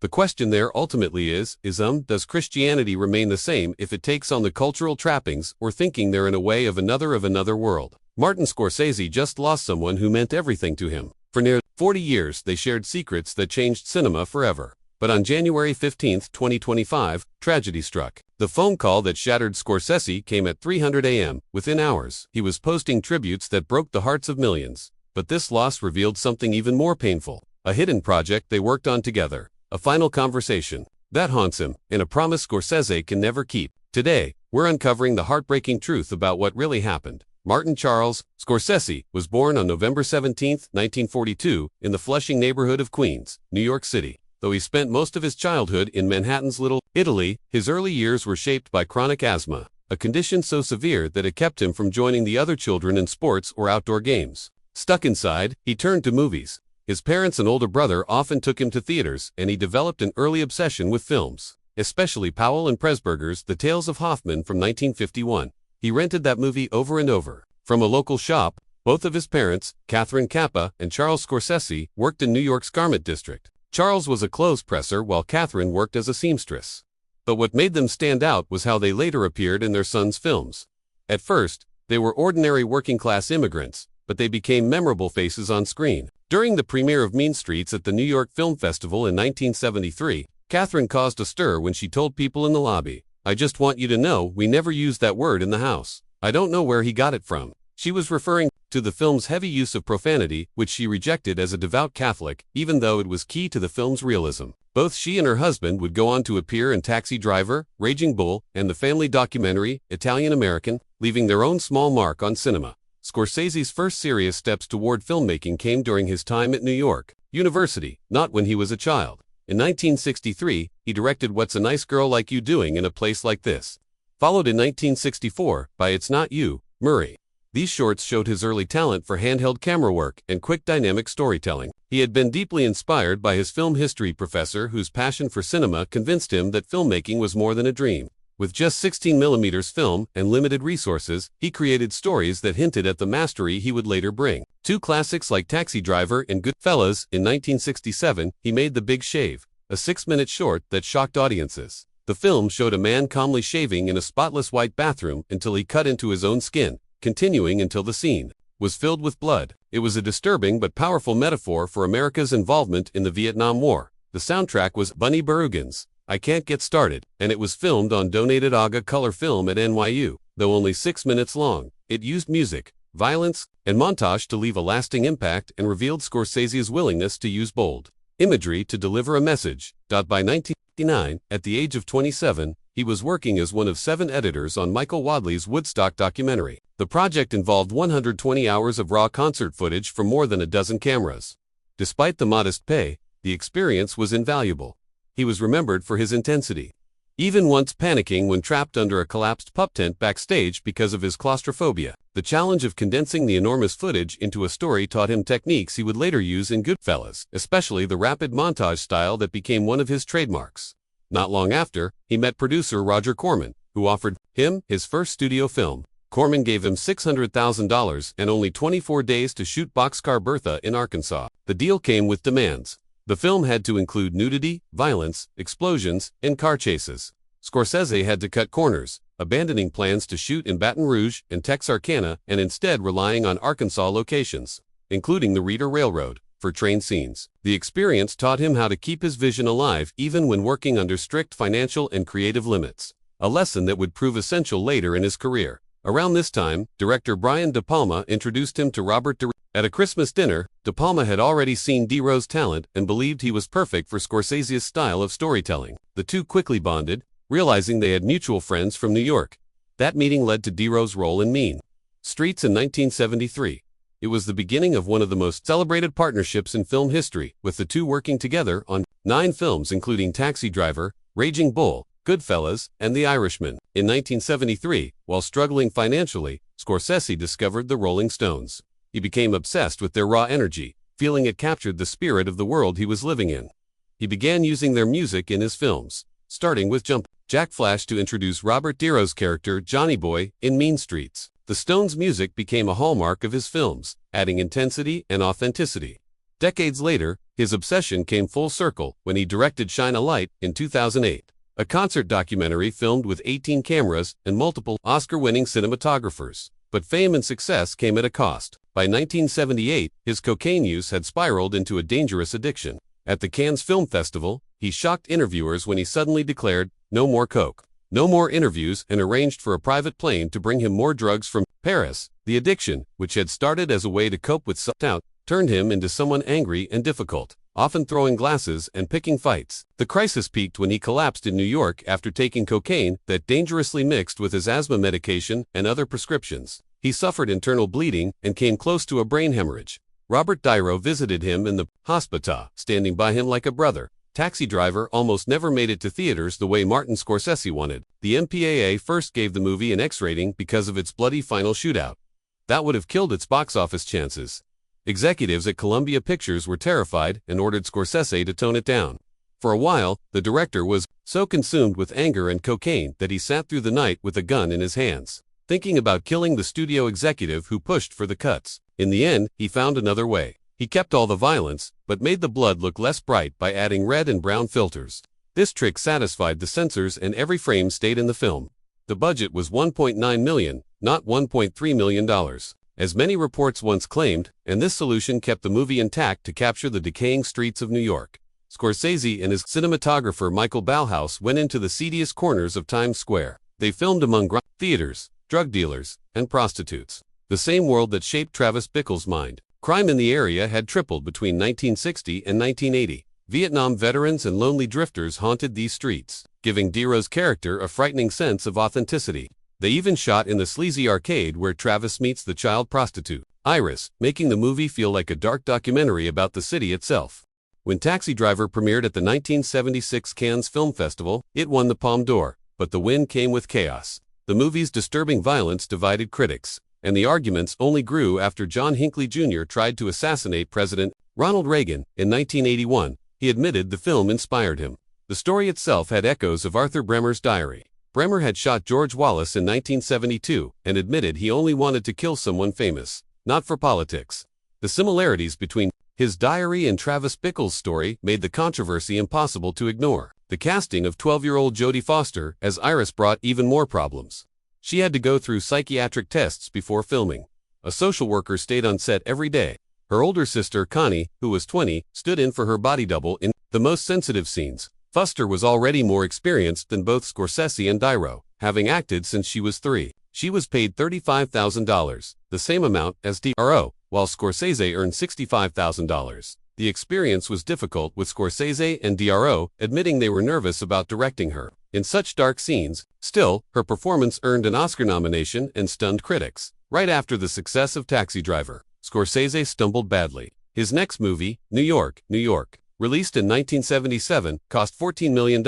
The question there ultimately is does Christianity remain the same if it takes on the cultural trappings or thinking they're in a way of another world? Martin Scorsese just lost someone who meant everything to him. For nearly 40 years, they shared secrets that changed cinema forever. But on January 15, 2025, tragedy struck. The phone call that shattered Scorsese came at 3:00 a.m. Within hours, he was posting tributes that broke the hearts of millions. But this loss revealed something even more painful. A hidden project they worked on together. A final conversation that haunts him, and a promise Scorsese can never keep. Today, we're uncovering the heartbreaking truth about what really happened. Martin Charles Scorsese was born on November 17, 1942, in the Flushing neighborhood of Queens, New York City. Though he spent most of his childhood in Manhattan's Little Italy, his early years were shaped by chronic asthma, a condition so severe that it kept him from joining the other children in sports or outdoor games. Stuck inside, he turned to movies. His parents and older brother often took him to theaters, and he developed an early obsession with films, especially Powell and Pressburger's The Tales of Hoffman from 1951. He rented that movie over and over. From a local shop, both of his parents, Catherine Kappa and Charles Scorsese, worked in New York's Garment District. Charles was a clothes presser while Catherine worked as a seamstress. But what made them stand out was how they later appeared in their son's films. At first, they were ordinary working-class immigrants, but they became memorable faces on screen. During the premiere of Mean Streets at the New York Film Festival in 1973, Catherine caused a stir when she told people in the lobby, "I just want you to know we never used that word in the house. I don't know where he got it from." She was referring to the film's heavy use of profanity, which she rejected as a devout Catholic, even though it was key to the film's realism. Both she and her husband would go on to appear in Taxi Driver, Raging Bull, and the family documentary, Italian American, leaving their own small mark on cinema. Scorsese's first serious steps toward filmmaking came during his time at New York University, not when he was a child. In 1963, he directed What's a Nice Girl Like You Doing in a Place Like This, followed in 1964 by It's Not You, Murray. These shorts showed his early talent for handheld camera work and quick dynamic storytelling. He had been deeply inspired by his film history professor whose passion for cinema convinced him that filmmaking was more than a dream. With just 16mm film and limited resources, he created stories that hinted at the mastery he would later bring. Two classics like Taxi Driver and Goodfellas. In 1967, he made The Big Shave, a 6-minute short that shocked audiences. The film showed a man calmly shaving in a spotless white bathroom until he cut into his own skin, continuing until the scene was filled with blood. It was a disturbing but powerful metaphor for America's involvement in the Vietnam War. The soundtrack was Bunny Berugan's I Can't Get Started, and it was filmed on donated AGA color film at NYU. Though only 6 minutes long, it used music, violence, and montage to leave a lasting impact and revealed Scorsese's willingness to use bold imagery to deliver a message. By 1959, at the age of 27, he was working as one of 7 editors on Michael Wadley's Woodstock documentary. The project involved 120 hours of raw concert footage from more than a dozen cameras. Despite the modest pay, the experience was invaluable. He was remembered for his intensity, even once panicking when trapped under a collapsed pup tent backstage because of his claustrophobia. The challenge of condensing the enormous footage into a story taught him techniques he would later use in Goodfellas, especially the rapid montage style that became one of his trademarks. Not long after, he met producer Roger Corman, who offered him his first studio film. Corman gave him $600,000 and only 24 days to shoot Boxcar Bertha in Arkansas. The deal came with demands. The film had to include nudity, violence, explosions, and car chases. Scorsese had to cut corners, abandoning plans to shoot in Baton Rouge and Texarkana and instead relying on Arkansas locations, including the Reeder Railroad, for train scenes. The experience taught him how to keep his vision alive even when working under strict financial and creative limits, a lesson that would prove essential later in his career. Around this time, director Brian De Palma introduced him to Robert De Niro. At a Christmas dinner, De Palma had already seen De Niro's talent and believed he was perfect for Scorsese's style of storytelling. The two quickly bonded, realizing they had mutual friends from New York. That meeting led to De Niro's role in Mean Streets in 1973. It was the beginning of one of the most celebrated partnerships in film history, with the two working together on 9 films including Taxi Driver, Raging Bull, Goodfellas, and The Irishman. In 1973, while struggling financially, Scorsese discovered the Rolling Stones. He became obsessed with their raw energy, feeling it captured the spirit of the world he was living in. He began using their music in his films, starting with Jump Jack Flash to introduce Robert De Niro's character Johnny Boy in Mean Streets. The Stones' music became a hallmark of his films, adding intensity and authenticity. Decades later, His obsession came full circle when he directed Shine a Light in 2008, a concert documentary filmed with 18 cameras and multiple Oscar-winning cinematographers. But fame and success came at a cost. By 1978, his cocaine use had spiraled into a dangerous addiction. At the Cannes Film Festival, he shocked interviewers when he suddenly declared, "No more coke." No more interviews, and arranged for a private plane to bring him more drugs from Paris. The addiction, which had started as a way to cope with self-doubt, turned him into someone angry and difficult, often throwing glasses and picking fights. The crisis peaked when he collapsed in New York after taking cocaine that dangerously mixed with his asthma medication and other prescriptions. He suffered internal bleeding and came close to a brain hemorrhage. Robert De Niro visited him in the hospital, standing by him like a brother. Taxi Driver almost never made it to theaters the way Martin Scorsese wanted. The MPAA first gave the movie an X rating because of its bloody final shootout. That would have killed its box office chances. Executives at Columbia Pictures were terrified and ordered Scorsese to tone it down. For a while, the director was so consumed with anger and cocaine that he sat through the night with a gun in his hands, thinking about killing the studio executive who pushed for the cuts. In the end, he found another way. He kept all the violence, but made the blood look less bright by adding red and brown filters. This trick satisfied the censors and every frame stayed in the film. The budget was $1.9 million, not $1.3 million, as many reports once claimed, and this solution kept the movie intact to capture the decaying streets of New York. Scorsese and his cinematographer Michael Ballhaus went into the seediest corners of Times Square. They filmed among theaters, drug dealers, and prostitutes. The same world that shaped Travis Bickle's mind. Crime in the area had tripled between 1960 and 1980. Vietnam veterans and lonely drifters haunted these streets, giving De Niro's character a frightening sense of authenticity. They even shot in the sleazy arcade where Travis meets the child prostitute, Iris, making the movie feel like a dark documentary about the city itself. When Taxi Driver premiered at the 1976 Cannes Film Festival, it won the Palme d'Or, but the win came with chaos. The movie's disturbing violence divided critics, and the arguments only grew after John Hinckley Jr. tried to assassinate President Ronald Reagan. In 1981, he admitted the film inspired him. The story itself had echoes of Arthur Bremer's diary. Bremer had shot George Wallace in 1972 and admitted he only wanted to kill someone famous, not for politics. The similarities between his diary and Travis Bickle's story made the controversy impossible to ignore. The casting of 12-year-old Jodie Foster as Iris brought even more problems. She had to go through psychiatric tests before filming. A social worker stayed on set every day. Her older sister, Connie, who was 20, stood in for her body double in the most sensitive scenes. Foster was already more experienced than both Scorsese and De Niro, having acted since she was 3. She was paid $35,000, the same amount as De Niro, while Scorsese earned $65,000. The experience was difficult, with Scorsese and De Niro admitting they were nervous about directing her in such dark scenes. Still, her performance earned an Oscar nomination and stunned critics. Right after the success of Taxi Driver, Scorsese stumbled badly. His next movie, New York, New York, released in 1977, cost $14 million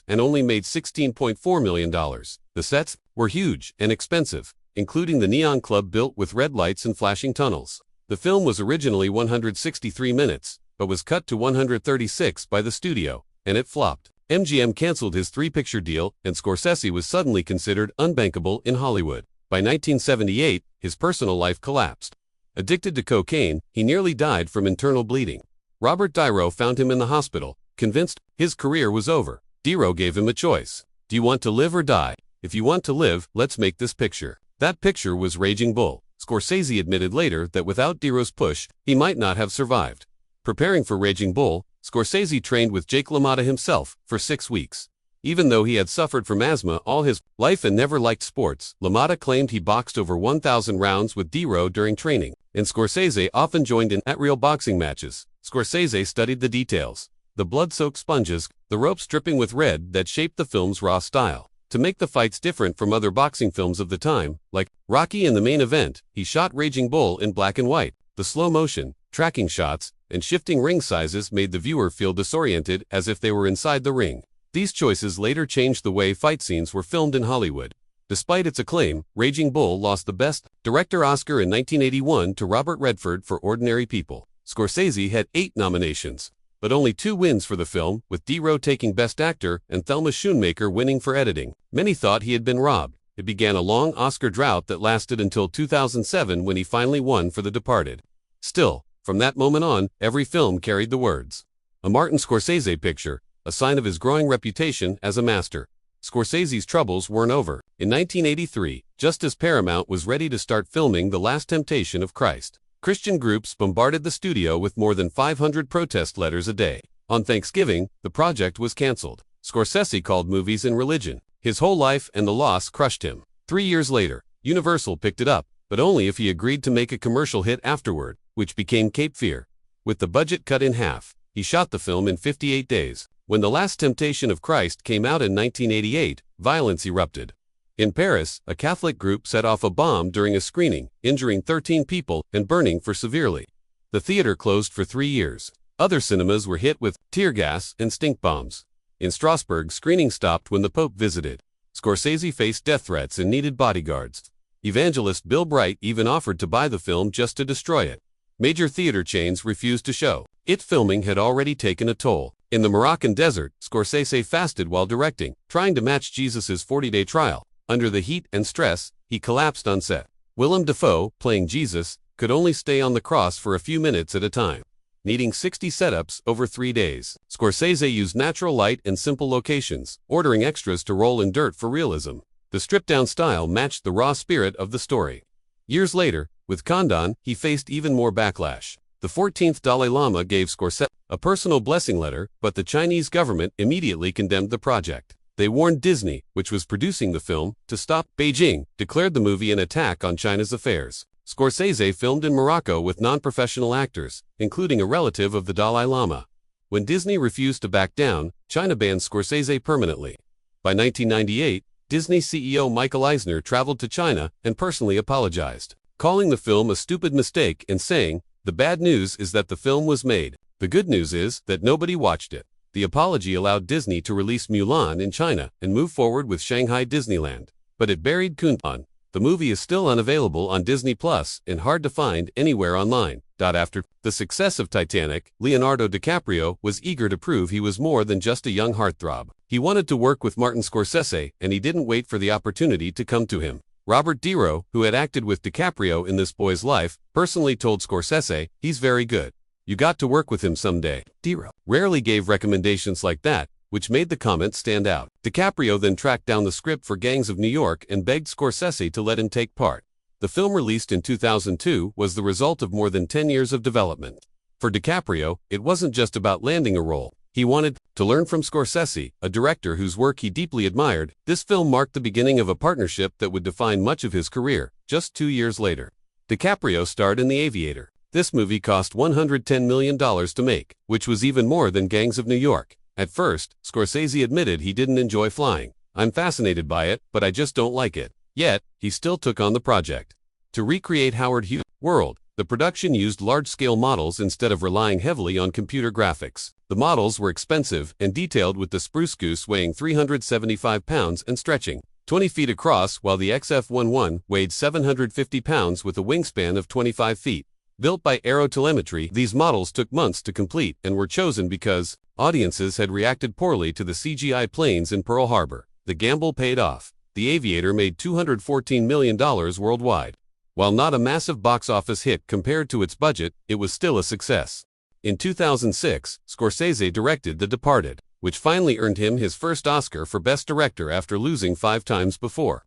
and only made $16.4 million. The sets were huge and expensive, including the Neon Club built with red lights and flashing tunnels. The film was originally 163 minutes, but was cut to 136 by the studio, and it flopped. MGM canceled his 3-picture deal, and Scorsese was suddenly considered unbankable in Hollywood. By 1978, his personal life collapsed. Addicted to cocaine, he nearly died from internal bleeding. Robert De Niro found him in the hospital, convinced his career was over. De Niro gave him a choice. Do you want to live or die? If you want to live, let's make this picture. That picture was Raging Bull. Scorsese admitted later that without De Niro's push, he might not have survived. Preparing for Raging Bull, Scorsese trained with Jake LaMotta himself for 6 weeks. Even though he had suffered from asthma all his life and never liked sports, LaMotta claimed he boxed over 1,000 rounds with De Niro during training, and Scorsese often joined in at real boxing matches. Scorsese studied the details, the blood-soaked sponges, the ropes dripping with red that shaped the film's raw style. To make the fights different from other boxing films of the time, like Rocky in the main event, he shot Raging Bull in black and white. The slow motion, tracking shots, and shifting ring sizes made the viewer feel disoriented as if they were inside the ring. These choices later changed the way fight scenes were filmed in Hollywood. Despite its acclaim, Raging Bull lost the Best Director Oscar in 1981 to Robert Redford for Ordinary People. Scorsese had 8 nominations, but only 2 wins for the film, with De Niro taking Best Actor and Thelma Schoonmaker winning for editing. Many thought he had been robbed. It began a long Oscar drought that lasted until 2007 when he finally won for The Departed. Still, From that moment on, every film carried the words, "A Martin Scorsese picture," a sign of his growing reputation as a master. Scorsese's troubles weren't over. In 1983, just as Paramount was ready to start filming The Last Temptation of Christ, Christian groups bombarded the studio with more than 500 protest letters a day. On Thanksgiving, the project was canceled. Scorsese called movies and religion. His whole life and the loss crushed him. 3 years later, Universal picked it up, but only if he agreed to make a commercial hit afterward, which became Cape Fear. With the budget cut in half, he shot the film in 58 days. When The Last Temptation of Christ came out in 1988, violence erupted. In Paris, a Catholic group set off a bomb during a screening, injuring 13 people and burning for severely. The theater closed for 3 years. Other cinemas were hit with tear gas and stink bombs. In Strasbourg, screening stopped when the Pope visited. Scorsese faced death threats and needed bodyguards. Evangelist Bill Bright even offered to buy the film just to destroy it. Major theater chains refused to show it. Filming had already taken a toll. In the Moroccan desert, Scorsese fasted while directing, trying to match Jesus' 40-day trial. Under the heat and stress, he collapsed on set. Willem Dafoe, playing Jesus, could only stay on the cross for a few minutes at a time, needing 60 setups over 3 days. Scorsese used natural light and simple locations, ordering extras to roll in dirt for realism. The stripped-down style matched the raw spirit of the story. Years later, with Condon, he faced even more backlash. The 14th Dalai Lama gave Scorsese a personal blessing letter, but the Chinese government immediately condemned the project. They warned Disney, which was producing the film, to stop. Beijing declared the movie an attack on China's affairs. Scorsese filmed in Morocco with non-professional actors, including a relative of the Dalai Lama. When Disney refused to back down, China banned Scorsese permanently. By 1998, Disney CEO Michael Eisner traveled to China and personally apologized, calling the film a stupid mistake and saying, "The bad news is that the film was made. The good news is that nobody watched it." The apology allowed Disney to release Mulan in China and move forward with Shanghai Disneyland. But it buried Kunpan. The movie is still unavailable on Disney Plus and hard to find anywhere online. After the success of Titanic, Leonardo DiCaprio was eager to prove he was more than just a young heartthrob. He wanted to work with Martin Scorsese, and he didn't wait for the opportunity to come to him. Robert De Niro, who had acted with DiCaprio in This Boy's Life, personally told Scorsese, "He's very good. You got to work with him someday." De Niro rarely gave recommendations like that, which made the comment stand out. DiCaprio then tracked down the script for Gangs of New York and begged Scorsese to let him take part. The film, released in 2002, was the result of more than 10 years of development. For DiCaprio, it wasn't just about landing a role. He wanted to learn from Scorsese, a director whose work he deeply admired. This film marked the beginning of a partnership that would define much of his career. Just 2 years later, DiCaprio starred in The Aviator. This movie cost $110 million to make, which was even more than Gangs of New York. At first, Scorsese admitted he didn't enjoy flying. "I'm fascinated by it, but I just don't like it." Yet, he still took on the project. To recreate Howard Hughes' world, the production used large-scale models instead of relying heavily on computer graphics. The models were expensive and detailed, with the Spruce Goose weighing 375 pounds and stretching 20 feet across, while the XF-11 weighed 750 pounds with a wingspan of 25 feet. Built by Aerotelemetry, these models took months to complete and were chosen because audiences had reacted poorly to the CGI planes in Pearl Harbor. The gamble paid off. The Aviator made $214 million worldwide. While not a massive box office hit compared to its budget, it was still a success. In 2006, Scorsese directed The Departed, which finally earned him his first Oscar for Best Director after losing 5 times before.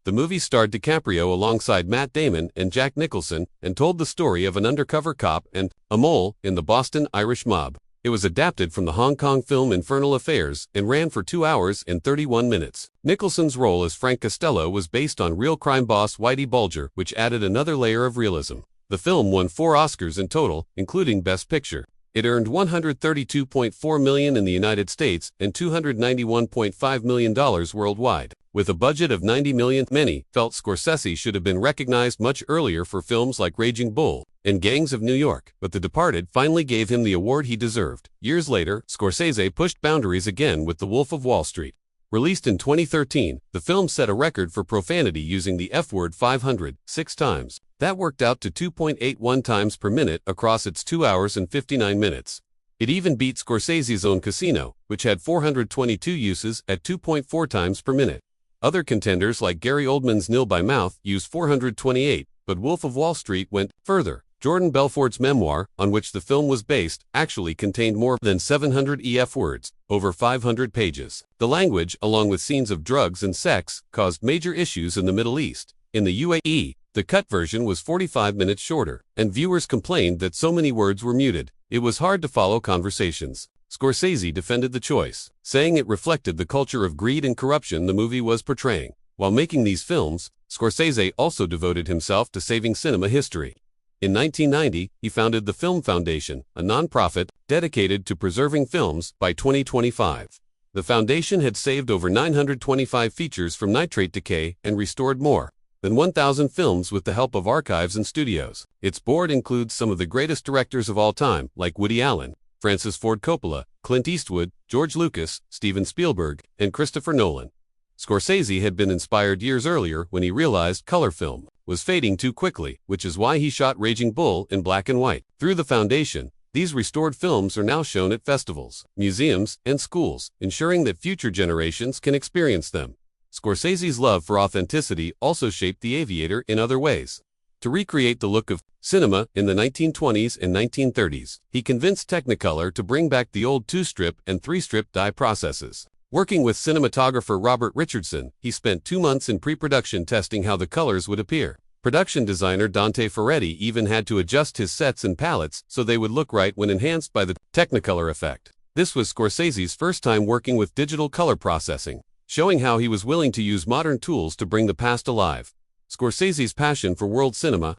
The movie starred DiCaprio alongside Matt Damon and Jack Nicholson and told the story of an undercover cop and a mole in the Boston Irish mob. It was adapted from the Hong Kong film Infernal Affairs and ran for 2 hours and 31 minutes. Nicholson's role as Frank Costello was based on real crime boss Whitey Bulger, which added another layer of realism. The film won 4 Oscars in total, including Best Picture. It earned $132.4 million in the United States and $291.5 million worldwide. With a budget of $90 million, many felt Scorsese should have been recognized much earlier for films like Raging Bull and Gangs of New York, but The Departed finally gave him the award he deserved. Years later, Scorsese pushed boundaries again with The Wolf of Wall Street. Released in 2013, the film set a record for profanity using the F-word 506 times. That worked out to 2.81 times per minute across its 2 hours and 59 minutes. It even beat Scorsese's own Casino, which had 422 uses at 2.4 times per minute. Other contenders like Gary Oldman's Nil by Mouth used 428, but Wolf of Wall Street went further, Jordan Belfort's memoir, on which the film was based, actually contained more than 700 EF words, over 500 pages. The language, along with scenes of drugs and sex, caused major issues in the Middle East. In the UAE, the cut version was 45 minutes shorter, and viewers complained that so many words were muted. It was hard to follow conversations. Scorsese defended the choice, saying it reflected the culture of greed and corruption the movie was portraying. While making these films, Scorsese also devoted himself to saving cinema history. In 1990, he founded the Film Foundation, a nonprofit dedicated to preserving films. By 2025, the foundation had saved over 925 features from nitrate decay and restored more than 1,000 films with the help of archives and studios. Its board includes some of the greatest directors of all time, like Woody Allen, Francis Ford Coppola, Clint Eastwood, George Lucas, Steven Spielberg, and Christopher Nolan. Scorsese had been inspired years earlier when he realized color film was fading too quickly, which is why he shot Raging Bull in black and white. Through the foundation, these restored films are now shown at festivals, museums, and schools, ensuring that future generations can experience them. Scorsese's love for authenticity also shaped The Aviator in other ways. To recreate the look of cinema in the 1920s and 1930s, he convinced Technicolor to bring back the old 2-strip and 3-strip dye processes. Working with cinematographer Robert Richardson, he spent 2 months in pre-production testing how the colors would appear. Production designer Dante Ferretti even had to adjust his sets and palettes so they would look right when enhanced by the Technicolor effect. This was Scorsese's first time working with digital color processing, showing how he was willing to use modern tools to bring the past alive. Scorsese's passion for world cinema